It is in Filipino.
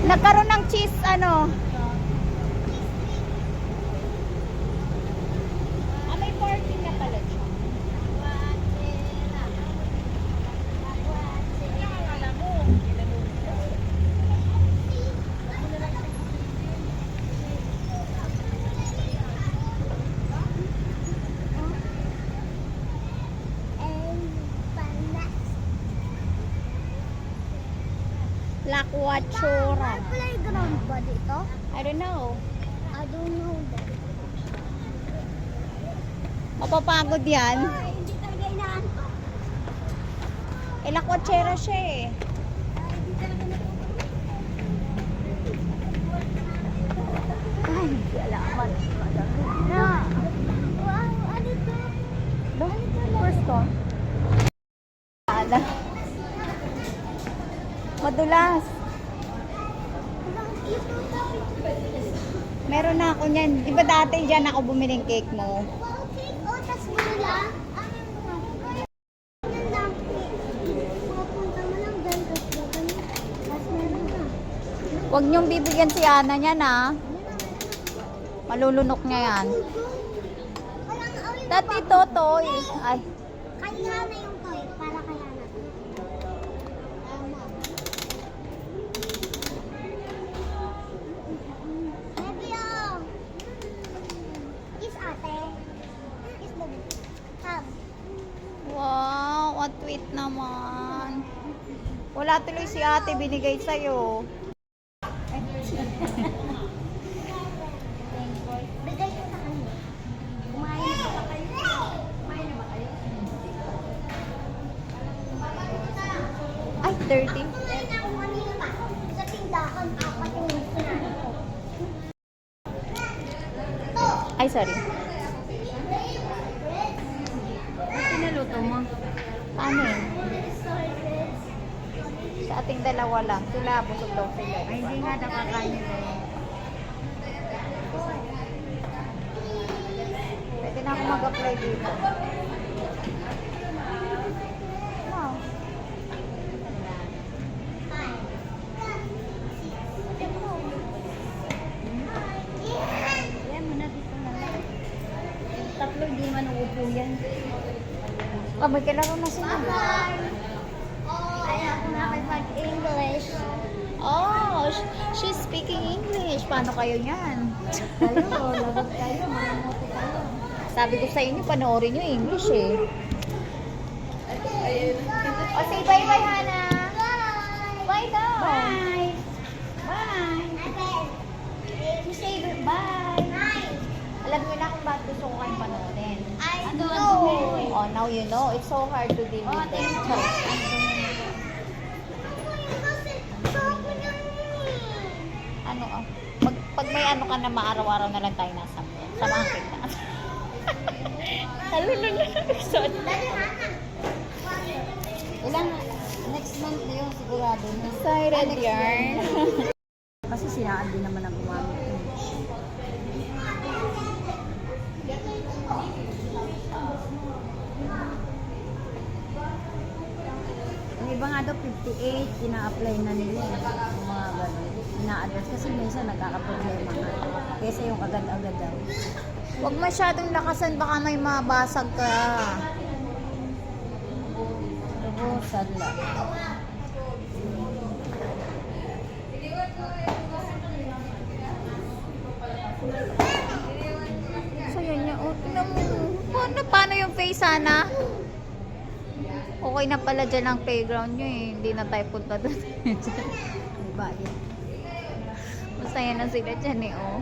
Nagkaroon ng cheese, ano? Ah, may parking na pala siya. Lakwachura. Playground ba dito? I don't know. I don't know that. Mapapagod yan. Ay, hindi talaga inaantok. Eh, lakwachera siya eh. Ay, alaman. Na. Wow, ano to? First one. Ala. Madulas. Meron na ako niyan. Di ba dati dyan ako bumiling cake mo? Okay, oh, tas wala. Pupunta mo lang dyan, tas ganun. Tas meron na. Huwag niyong bibigyan si Ana niyan ha. Malulunok niya yan. Walang awin. Dati totoy. Ay. Kaya na yung toy, para kaya na. Tama. Baby, oh. Kiss ate. Kiss baby. Hug. Wow, what sweet naman. Wala tuloy si ate binigay sa'yo. Bigay ko sa kanya. Kumain na ba kayo? Kumain na ba kayo? Ay, 30. Kumain na ako kanina pa. Sa tindahan, apat yung sinabi ko. Ay, sorry. Pinaluto mo? Ano yun? Sa ating dalawa lang. Sila, busog daw sila. Ay, hindi nga nakakain nila eh. Pwede na ako mag-apply dito. Wow. Yan mo na dito na lang. Yung tatlo, hindi man uupo yan. Ah, may kalaro na sila. Ay, ako nakipag-English. Oh, she's speaking English. Paano kayo niyan? Kayo, lagot kayo, maramote kayo. Sabi ko sa inyo, panoorin nyo English eh. O, say bye-bye, Hana. Bye daw. Bye. Bye. Ate, You say bye. hi. Alam niyo na kung bakit gusto ko kayong panoorin. I Ano, know. Oh, now you know. It's so hard to deal with them. Ano, pag may ano ka na maaraw-araw na lang tayo nasa samahan kita. Talulun na episode. Ilang, next month na yun, sigurado na. Excited yarn. Kasi sinaan din naman ang gumamit. Yung iba nga daw 58, ina-apply na nila yung mga gano'n. Ina-address kasi minsan nagkakaproblema nga. Kesa yung agad-agad daw. Huwag masyadong lakasan, baka may mabasag ka. Pero sad lang. So yun niya. Oh, tingnan mo. Paano yung face, Hana? Okay na pala dyan ang playground nyo eh. Hindi na tayo punta doon. Diba yan? Masaya na sila dyan eh, oh.